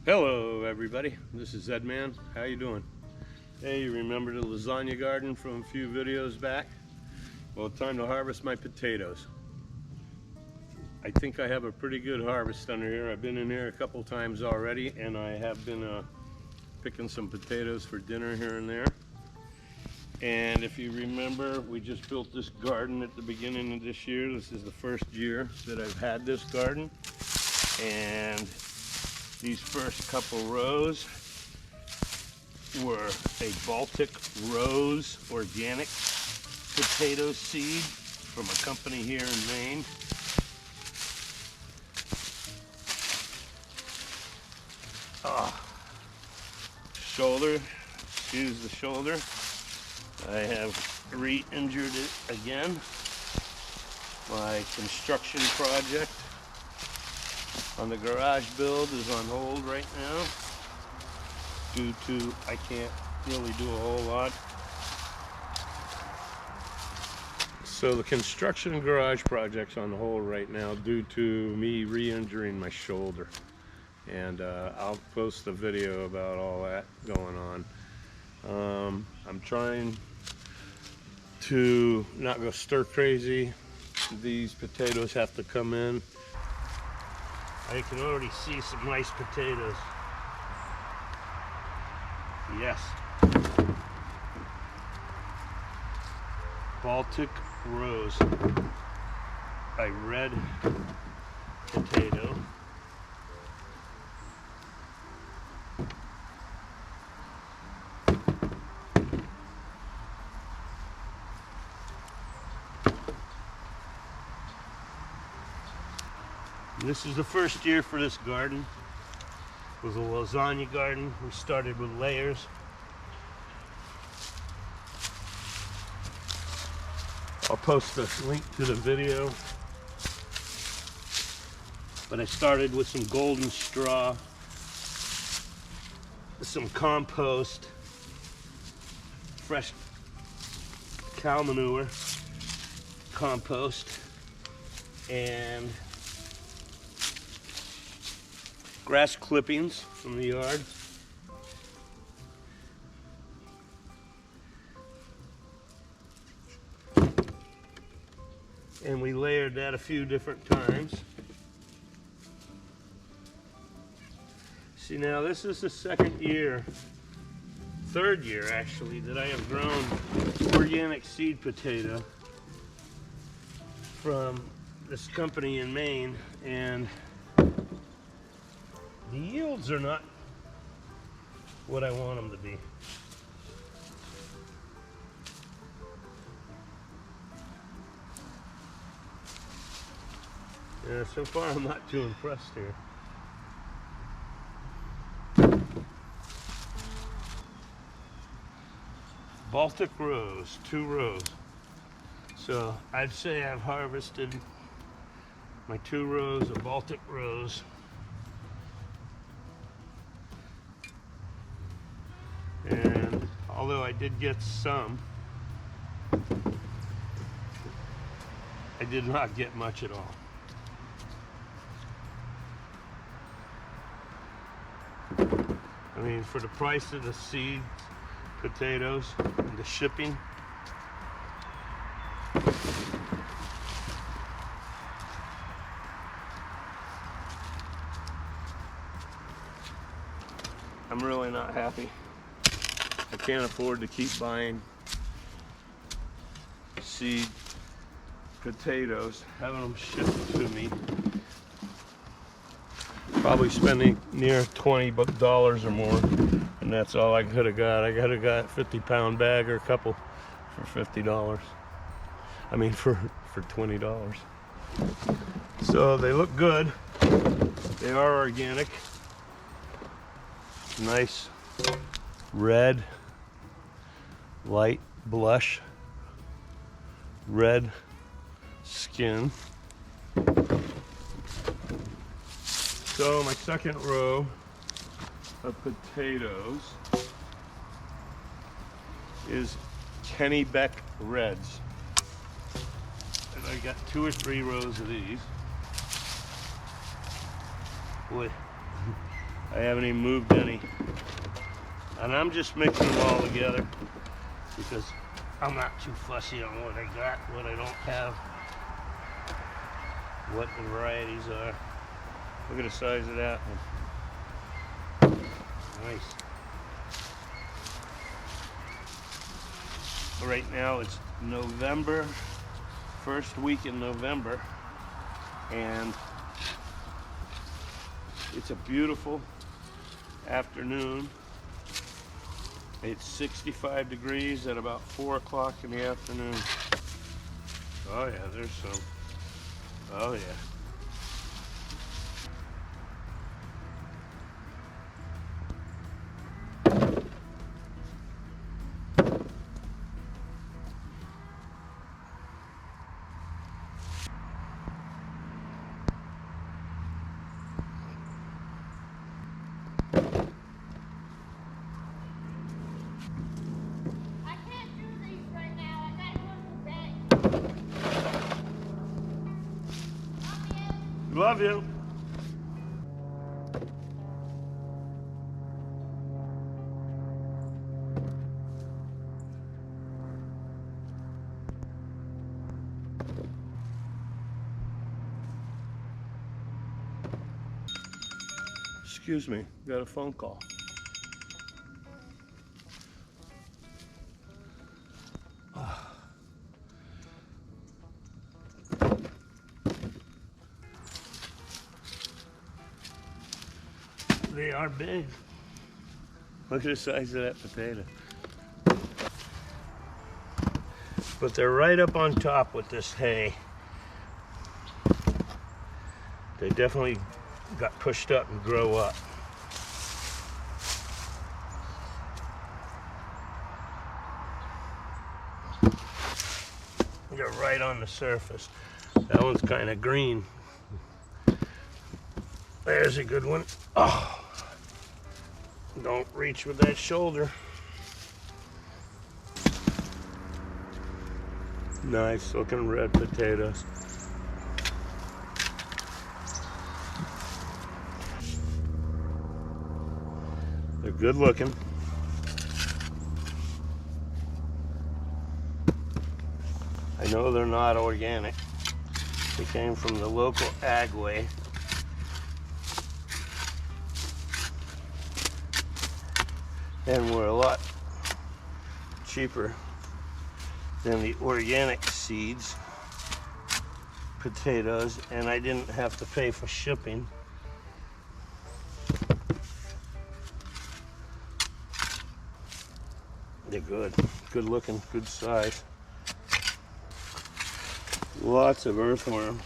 Hello everybody, this is Zedman. How you doing? Hey, you remember the lasagna garden from a few videos back? Well, time to harvest my potatoes. I think I have a pretty good harvest under here. I've been in here a couple times already, and I have been picking some potatoes for dinner here and there. And if you remember, we just built this garden at the beginning of this year. This is the first year that I've had this garden, and these first couple rows were a Baltic Rose organic potato seed from a company here in Maine. Shoulder, excuse the shoulder. I have re-injured it again. My construction project on the garage build is on hold right now due to I can't really do a whole lot. So the construction garage project's on hold right now due to me re-injuring my shoulder. And I'll post a video about all that going on. I'm trying to not go stir crazy. These potatoes have to come in. I can already see some nice potatoes. Yes. Baltic Rose. A red potato. This is the first year for this garden. It was a lasagna garden. We started with layers. I'll post a link to the video. But I started with some golden straw, some compost, fresh cow manure, compost, and grass clippings from the yard. And we layered that a few different times. See, now this is the third year actually, that I have grown organic seed potato from this company in Maine, and the yields are not what I want them to be. Yeah, so far I'm not too impressed here. Baltic Rose, 2 rows. So I'd say I've harvested my 2 rows of Baltic Rose. And although I did get some, I did not get much at all. I mean, for the price of the seed potatoes and the shipping, I'm really not happy. I can't afford to keep buying seed potatoes, having them shipped to me. Probably spending near $20 or more, and that's all I could have got. I could have got a 50-pound bag or a couple for $50. I mean, for $20. So they look good. They are organic. Nice red, light blush, red skin. So my second row of potatoes is Kennebec Reds. And I got 2 or 3 rows of these. Boy, I haven't even moved any. And I'm just mixing them all together because I'm not too fussy on what I got, what I don't have, what the varieties are. Look at the size of that one. Nice. Right now it's November, first week in November, and it's a beautiful afternoon. It's 65 degrees at about 4 o'clock in the afternoon. Oh yeah, there's some. Oh yeah. Love you. Excuse me, got a phone call. They are big. Look at the size of that potato. But they're right up on top with this hay. They definitely got pushed up and grow up. They're right on the surface. That one's kind of green. There's a good one. Oh, don't reach with that shoulder. Nice looking red potatoes. They're good looking. I know they're not organic. They came from the local Agway. And were a lot cheaper than the organic seeds potatoes, and I didn't have to pay for shipping. They're good looking, good size. Lots of earthworms.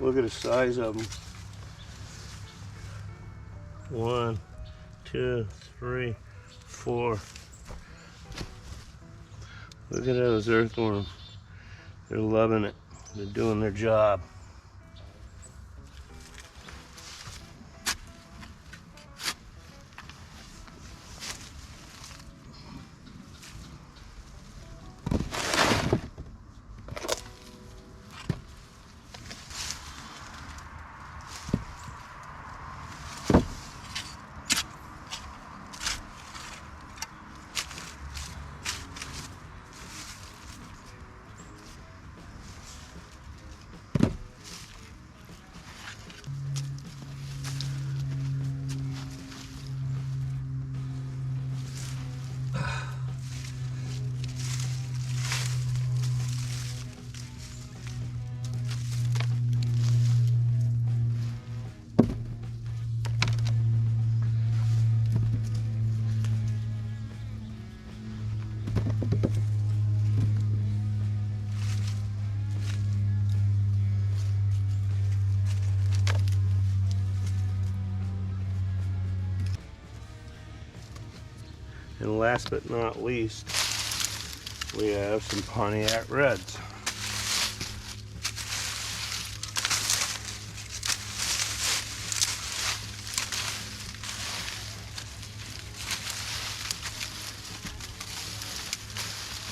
Look at the size of them. 1, 2, 3, 4. Look at those earthworms. They're loving it. They're doing their job. And last but not least, we have some Pontiac Reds.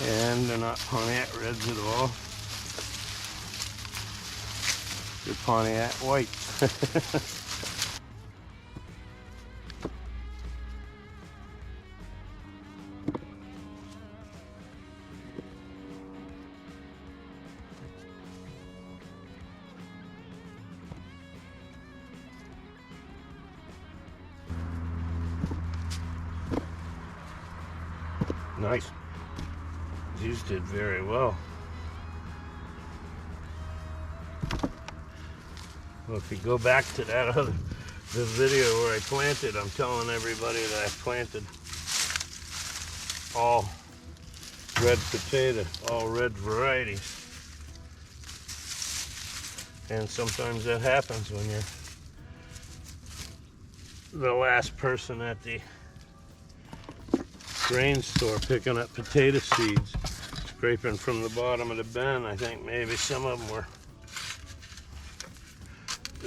And they're not Pontiac Reds at all. They're Pontiac Whites. Nice. These did very well. Well, if you go back to that the video where I planted, I'm telling everybody that I planted all red potato, all red varieties. And sometimes that happens when you're the last person at the grain store picking up potato seeds, scraping from the bottom of the bin. I think maybe some of them were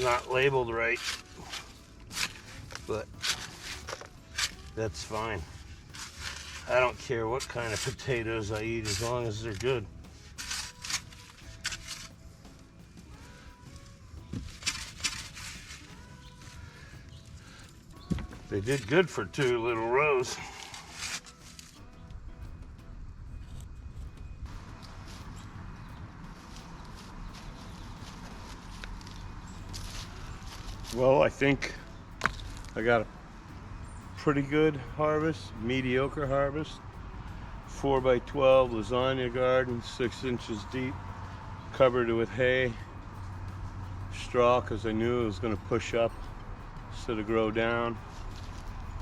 not labeled right, but that's fine. I don't care what kind of potatoes I eat as long as they're good. They did good for 2 little rows. Well, I think I got a pretty good harvest, mediocre harvest. 4x12 lasagna garden, 6 inches deep, covered with hay, straw, because I knew it was going to push up instead of grow down.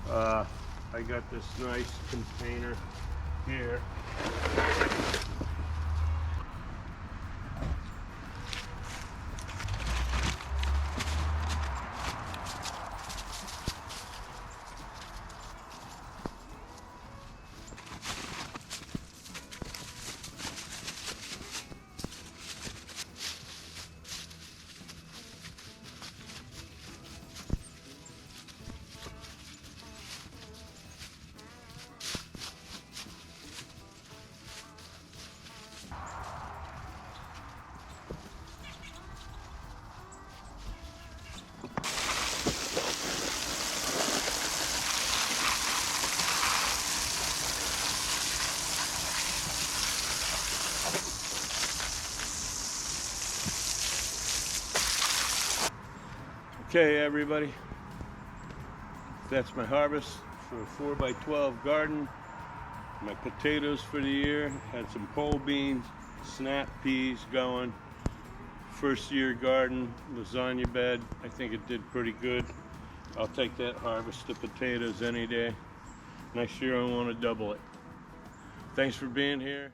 I got this nice container here. Okay, everybody, that's my harvest for a 4x12 garden. My potatoes for the year. Had some pole beans, snap peas going. First year garden, lasagna bed. I think it did pretty good. I'll take that harvest of potatoes any day. Next year I want to double it. Thanks for being here.